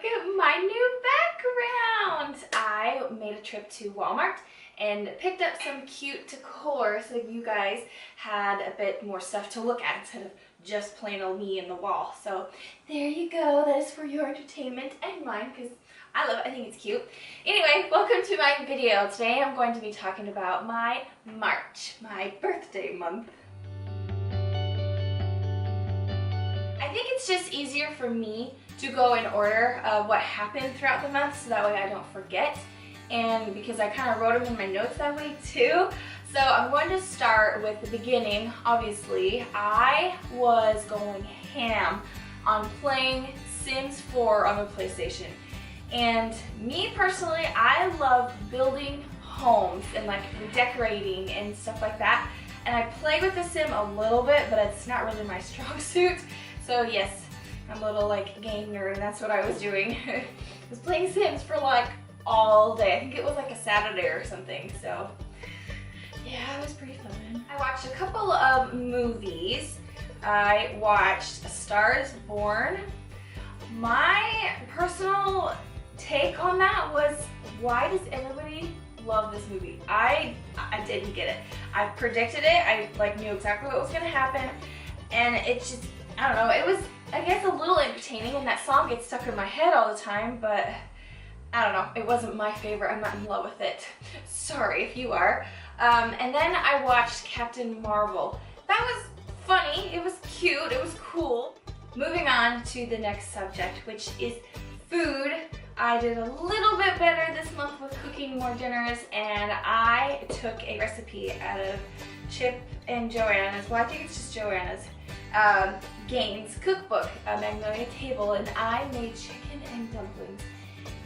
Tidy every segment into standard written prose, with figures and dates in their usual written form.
at my new background. I made a trip to Walmart and picked up some cute decor so you guys had a bit more stuff to look at instead of just plain old me in the wall. So there you go. That is for your entertainment and mine because I love it. I think it's cute. Anyway, welcome to my video. Today I'm going to be talking about my March, my birthday month. I think it's just easier for me to go in order of what happened throughout the month so that way I don't forget, and because I kind of wrote them in my notes that way too. So I'm going to start with the beginning. Obviously, I was going ham on playing Sims 4 on the PlayStation. And me personally, I love building homes and like decorating and stuff like that. And I play with the Sim a little bit, but it's not really my strong suit. So yes, I'm a little like game nerd, and that's what I was doing. I was playing Sims for like all day. I think it was like a Saturday or something. So yeah, it was pretty fun. I watched a couple of movies. I watched A Star is Born. My personal take on that was, why does everybody love this movie? I didn't get it. I predicted it. I like knew exactly what was gonna happen, and it just, I don't know, it was, I guess, a little entertaining, and that song gets stuck in my head all the time, but I don't know, it wasn't my favorite. I'm not in love with it. Sorry if you are. And then I watched Captain Marvel. That was funny, it was cute, it was cool. Moving on to the next subject, which is food. I did a little bit better this month with cooking more dinners, and I took a recipe out of Chip and Joanna's, well, I think it's just Joanna's, Gaines cookbook, Magnolia Table, and I made chicken and dumplings.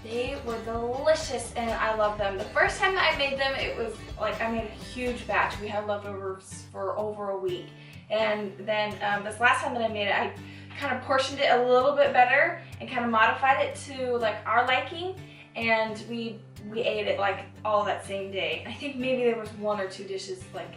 They were delicious and I love them. The first time that I made them, it was like I made a huge batch. We had leftovers for over a week. And then this last time that I made it, I kind of portioned it a little bit better and kind of modified it to like our liking, and we ate it like all that same day. I think maybe there was one or two dishes like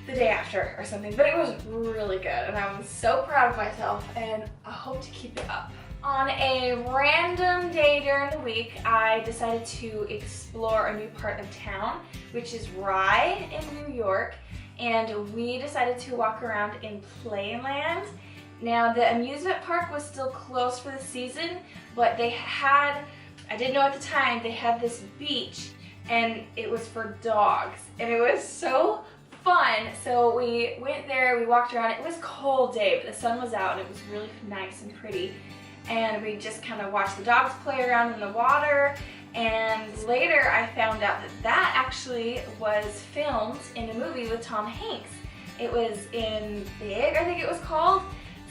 the day after or something, but it was really good and I was so proud of myself, and I hope to keep it up. On a random day during the week, I decided to explore a new part of town, which is Rye in New York, and we decided to walk around in Playland. Now, the amusement park was still closed for the season, but they had, I didn't know at the time, they had this beach and it was for dogs, and it was so fun. So we went there, we walked around. It was a cold day, but the sun was out and it was really nice and pretty. And we just kind of watched the dogs play around in the water. And later I found out that that actually was filmed in a movie with Tom Hanks. It was in Big, I think it was called.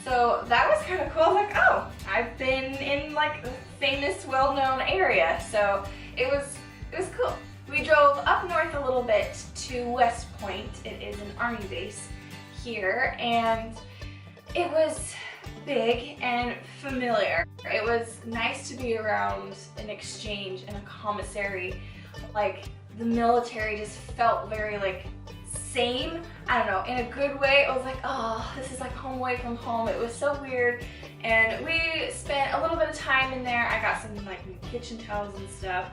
So that was kind of cool. Like, oh, I've been in like a famous, well-known area. So it was cool. We drove up north a little bit to West Point. It is an army base here, and it was big and familiar. It was nice to be around an exchange and a commissary. Like, the military just felt very like same. I don't know, in a good way. It was like, oh, this is like home away from home. It was so weird, and we spent a little bit of time in there. I got some like new kitchen towels and stuff,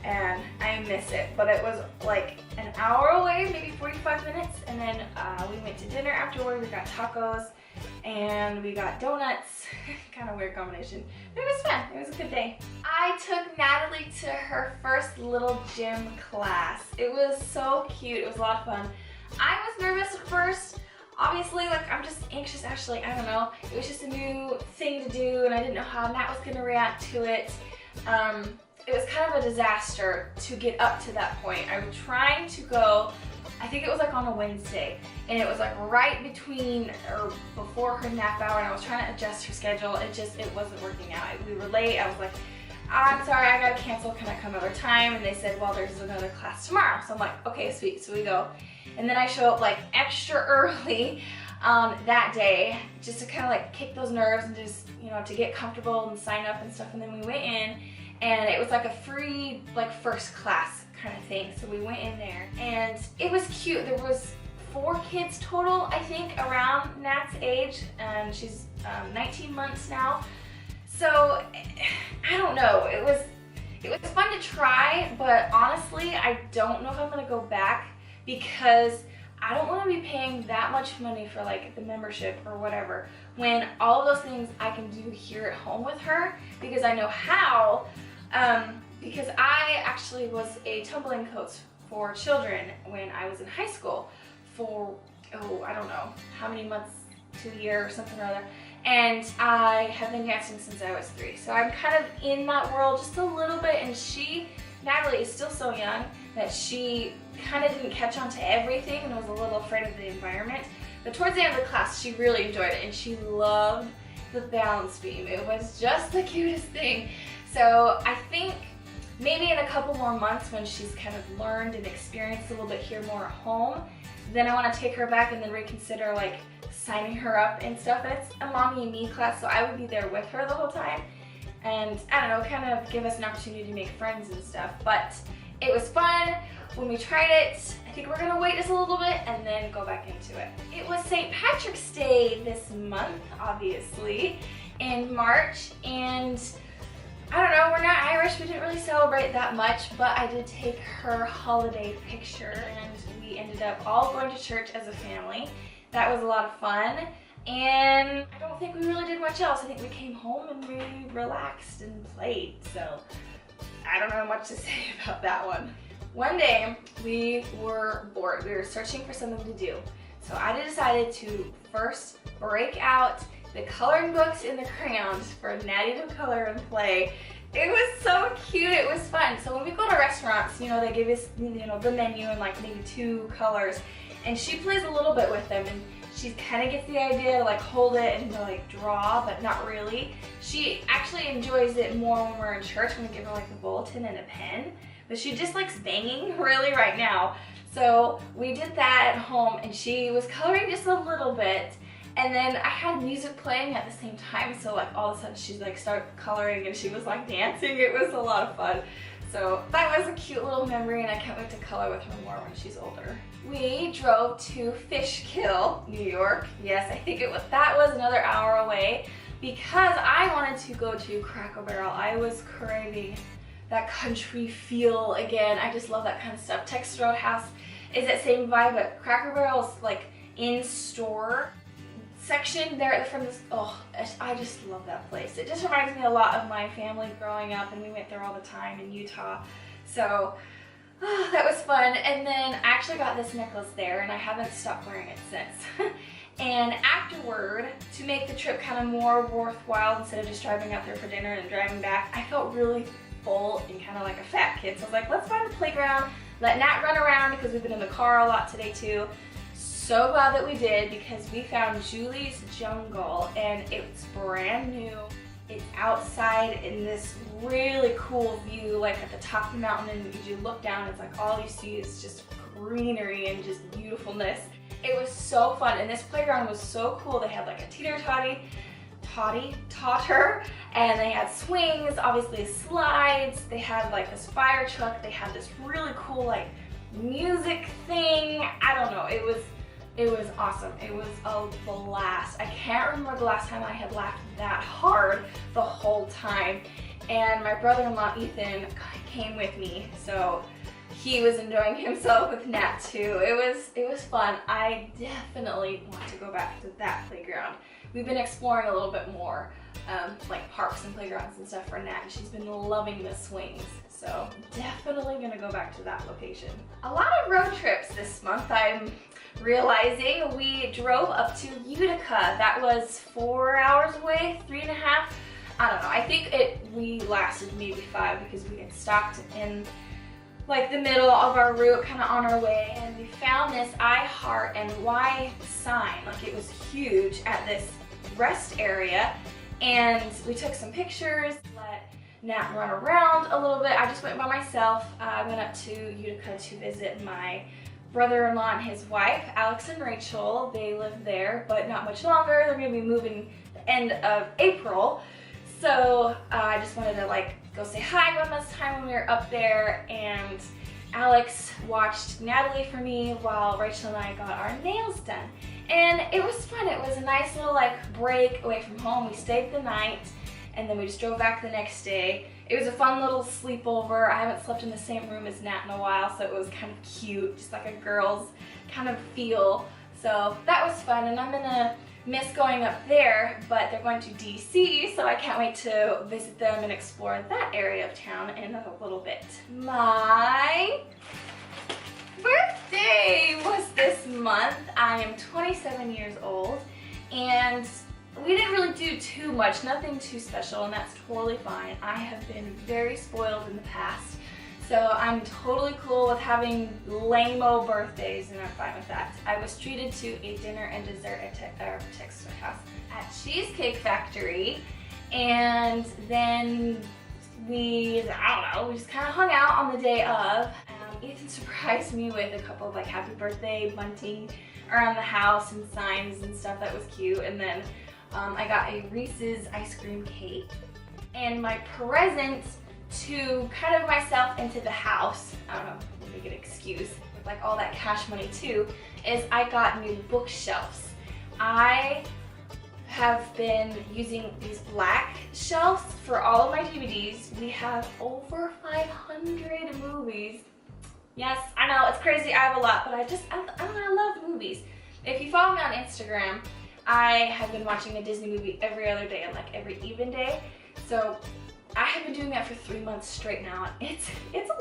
and I miss it, but it was like an hour away, maybe 45 minutes, and then we went to dinner afterward. We got tacos and we got donuts. Kind of weird combination, but it was fun. It was a good day. I took Natalie to her first little gym class. It was so cute. It was a lot of fun. I was nervous at first. Obviously, like, I'm just anxious, Ashley. I don't know. It was just a new thing to do, and I didn't know how Nat was gonna react to it. It was kind of a disaster to get up to that point. I was trying to go, I think it was like on a Wednesday, and it was like right between or before her nap hour, and I was trying to adjust her schedule. It wasn't working out. We were late. I was like, I'm sorry, I gotta cancel. Can I come another time? And they said, well, there's another class tomorrow. So I'm like, okay, sweet. So we go. And then I show up like extra early that day just to kind of like kick those nerves and just, you know, to get comfortable and sign up and stuff. And then we went in, and it was like a free like first class kind of thing. So we went in there, and it was cute. There was 4 kids total, I think, around Nat's age, and she's 19 months now. So I don't know, it was fun to try, but honestly I don't know if I'm gonna go back because I don't want to be paying that much money for like the membership or whatever when all of those things I can do here at home with her because I know how, because I actually was a tumbling coach for children when I was in high school for, I don't know how many months to a year or something or other, and I have been dancing since I was 3, so I'm kind of in that world just a little bit, and Natalie is still so young that she kind of didn't catch on to everything and was a little afraid of the environment. But towards the end of the class, she really enjoyed it and she loved the balance beam. It was just the cutest thing. So I think maybe in a couple more months when she's kind of learned and experienced a little bit here more at home, then I want to take her back and then reconsider like signing her up and stuff. And it's a mommy and me class, so I would be there with her the whole time. And I don't know, kind of give us an opportunity to make friends and stuff. But it was fun when we tried it. I think we're gonna wait just a little bit and then go back into it. It was St. Patrick's Day this month, obviously, in March, and I don't know, we're not Irish, we didn't really celebrate that much, but I did take her holiday picture and we ended up all going to church as a family. That was a lot of fun. And I don't think we really did much else. I think we came home and we relaxed and played. So I don't know much to say about that one. One day we were bored. We were searching for something to do. So I decided to first break out the coloring books and the crayons for Natty to color and play. It was so cute, it was fun. So when we go to restaurants, you know, they give us, you know, the menu and like maybe 2 colors. And she plays a little bit with them and she kind of gets the idea to like hold it and to like draw, but not really. She actually enjoys it more when we're in church when we give her like the bulletin and a pen, but she just likes banging really right now. So we did that at home and she was coloring just a little bit, and then I had music playing at the same time, so like all of a sudden she's like started coloring and she was like dancing. It was a lot of fun. So that was a cute little memory and I can't wait to color with her more when she's older. We drove to Fishkill, New York. Yes, I think that was another hour away because I wanted to go to Cracker Barrel. I was craving that country feel again. I just love that kind of stuff. Texas Roadhouse is that same vibe, but Cracker Barrel's like in-store section there from this, I just love that place. It just reminds me a lot of my family growing up, and we went there all the time in Utah. So that was fun. And then I actually got this necklace there and I haven't stopped wearing it since. And afterward, to make the trip kind of more worthwhile instead of just driving out there for dinner and driving back, I felt really full and kind of like a fat kid. So I was like, let's find a playground, let Nat run around because we've been in the car a lot today too. So glad that we did because we found Julie's Jungle and it's brand new. It's outside in this really cool view, like at the top of the mountain, and as you look down, it's like all you see is just greenery and just beautifulness. It was so fun, and this playground was so cool. They had like a totter, and they had swings, obviously slides. They had like this fire truck. They had this really cool like music thing. I don't know. It was awesome. It was a blast. I can't remember the last time I had laughed that hard the whole time. And my brother-in-law Ethan came with me, so he was enjoying himself with Nat too. It was fun. I definitely want to go back to that playground. We've been exploring a little bit more, like parks and playgrounds and stuff for Nat, and she's been loving the swings. So definitely gonna go back to that location. A lot of road trips this month, I'm realizing. We drove up to Utica. That was 4 hours away, 3.5. I don't know. I think we lasted maybe 5 because we had stopped in like the middle of our route, kind of on our way, and we found this I Heart and Why sign. Like it was huge at this rest area, and we took some pictures, let Nat run around a little bit. I just went by myself. I went up to Utica to visit my brother-in-law and his wife, Alex and Rachel. They live there, but not much longer. They're gonna be moving the end of April. So I just wanted to like go say hi one last time when we were up there, and Alex watched Natalie for me while Rachel and I got our nails done. And it was fun. It was a nice little like break away from home. We stayed the night, and then we just drove back the next day. It was a fun little sleepover. I haven't slept in the same room as Nat in a while, so it was kind of cute, just like a girl's kind of feel. So that was fun, and I'm gonna miss going up there, but they're going to DC, so I can't wait to visit them and explore that area of town in a little bit. My birthday was this month. I am 27 years old, and we didn't really do too much, nothing too special, and that's totally fine. I have been very spoiled in the past, so I'm totally cool with having lame-o birthdays, and I'm fine with that. I was treated to a dinner and dessert at Texas House at Cheesecake Factory, and then we just kind of hung out on the day of. Ethan surprised me with a couple of like happy birthday bunting around the house and signs and stuff. That was cute. And then I got a Reese's ice cream cake. And my present to kind of myself and to the house, I don't know, make an excuse, with like all that cash money too, is I got new bookshelves. I have been using these black shelves for all of my DVDs. We have over 500 movies. Yes, I know, it's crazy, I have a lot, but I love movies. If you follow me on Instagram, I have been watching a Disney movie every other day and like every even day. So I have been doing that for 3 months straight now. It's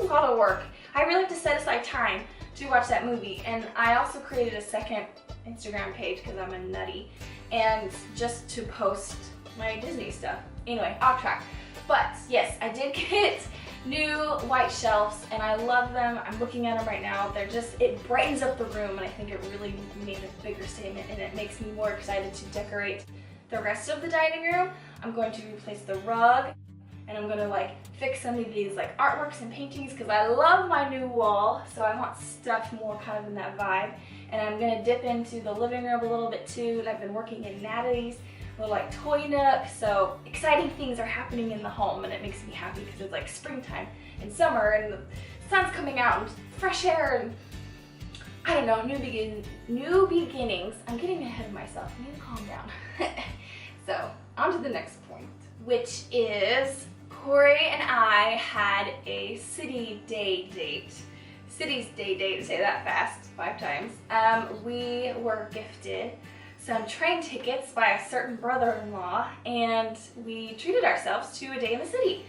a lot of work. I really have to set aside time to watch that movie. And I also created a second Instagram page because I'm a nutty, and just to post my Disney stuff. Anyway, off track. But yes, I did get new white shelves and I love them. I'm looking at them right now. It brightens up the room, and I think it really made a bigger statement, and it makes me more excited to decorate the rest of the dining room. I'm going to replace the rug, and I'm gonna like fix some of these like artworks and paintings because I love my new wall, so I want stuff more kind of in that vibe. And I'm gonna dip into the living room a little bit too, and I've been working in Natalie's little like toy nook, so exciting things are happening in the home, and it makes me happy because it's like springtime and summer and the sun's coming out and fresh air and I don't know, new beginnings. I'm getting ahead of myself. I need to calm down. So on to the next point, which is Corey and I had a City's Day date, say that fast 5 times. We were gifted some train tickets by a certain brother-in-law, and we treated ourselves to a day in the city.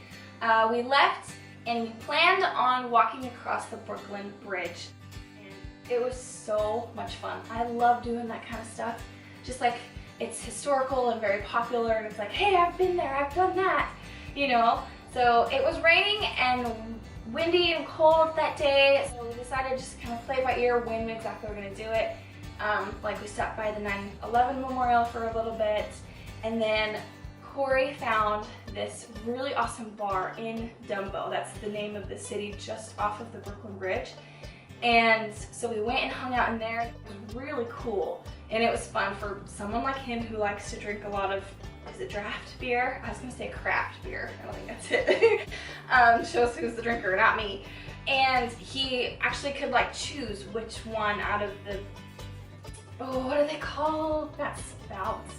We left and we planned on walking across the Brooklyn Bridge, and it was so much fun. I love doing that kind of stuff. Just like, it's historical and very popular, and it's like, hey, I've been there, I've done that, you know? So it was raining and windy and cold that day, so we decided just to kind of play by ear when exactly we're gonna do it. Like we stopped by the 9/11 memorial for a little bit, and then Corey found this really awesome bar in Dumbo. That's the name of the city just off of the Brooklyn Bridge. And so we went and hung out in there. It was really cool, and it was fun for someone like him who likes to drink a lot of, is it draft beer? I was gonna say craft beer. I don't think that's it. Shows who's the drinker, not me. And he actually could like choose which one out of the, oh, what are they called? Not spouts.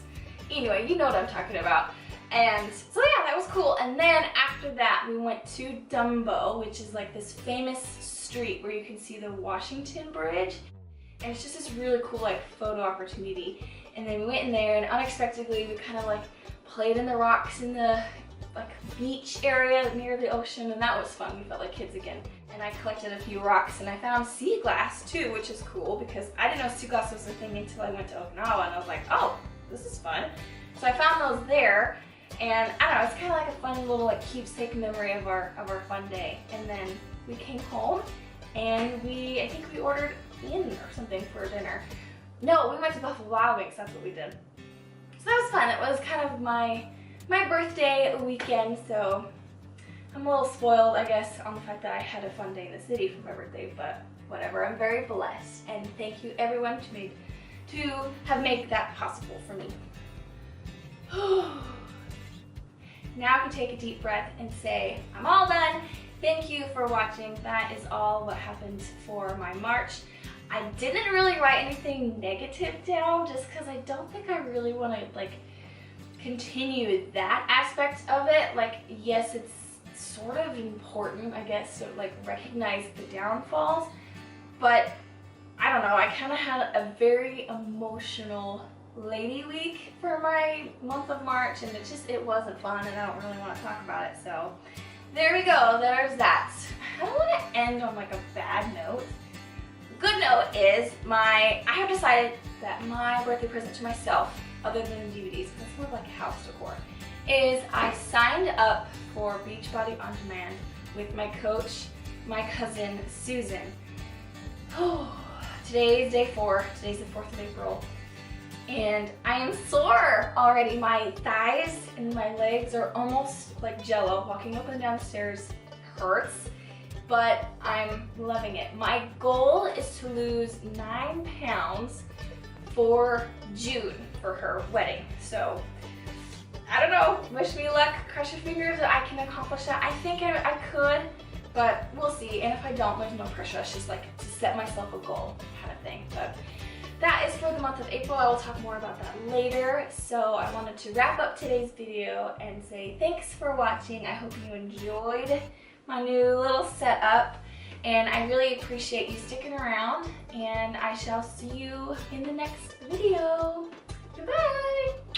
Anyway, you know what I'm talking about. And so yeah, that was cool. And then after that, we went to Dumbo, which is like this famous street where you can see the Washington Bridge. And it's just this really cool like photo opportunity. And then we went in there, and unexpectedly we kind of like played in the rocks in the like beach area near the ocean, and that was fun. We felt like kids again. And I collected a few rocks, and I found sea glass too, which is cool because I didn't know sea glass was a thing until I went to Okinawa, and I was like, oh, this is fun. So I found those there, and I don't know, it's kind of like a fun little like keepsake memory of our fun day. And then we came home, and I think we ordered in or something for dinner. No, we went to Buffalo Wild Wings, that's what we did. So that was fun. It was kind of my birthday weekend, so I'm a little spoiled, I guess, on the fact that I had a fun day in the city for my birthday, but whatever. I'm very blessed, and thank you everyone to have made that possible for me. Now I can take a deep breath and say, I'm all done. Thank you for watching. That is all what happened for my March. I didn't really write anything negative down just because I don't think I really want to like continue that aspect of it. Like, yes, it's sort of important, I guess, to like recognize the downfalls, but I don't know, I kind of had a very emotional lady week for my month of March, and it wasn't fun, and I don't really want to talk about it, so there we go, there's that. I don't want to end on like a bad note. Good note is I have decided that my birthday present to myself, other than DVDs, because it's more like house decor, is I signed up for Beachbody On Demand with my coach, my cousin Susan. Oh, today is day 4. Today's the 4th of April. And I am sore already. My thighs and my legs are almost like jello. Walking up and down the stairs hurts, but I'm loving it. My goal is to lose 9 pounds for June for her wedding. So I don't know, wish me luck, cross your fingers that I can accomplish that. I think I could, but we'll see. And if I don't, there's no pressure. It's just like to set myself a goal kind of thing. But that is for the month of April. I will talk more about that later. So I wanted to wrap up today's video and say thanks for watching. I hope you enjoyed my new little setup, and I really appreciate you sticking around, and I shall see you in the next video. Goodbye!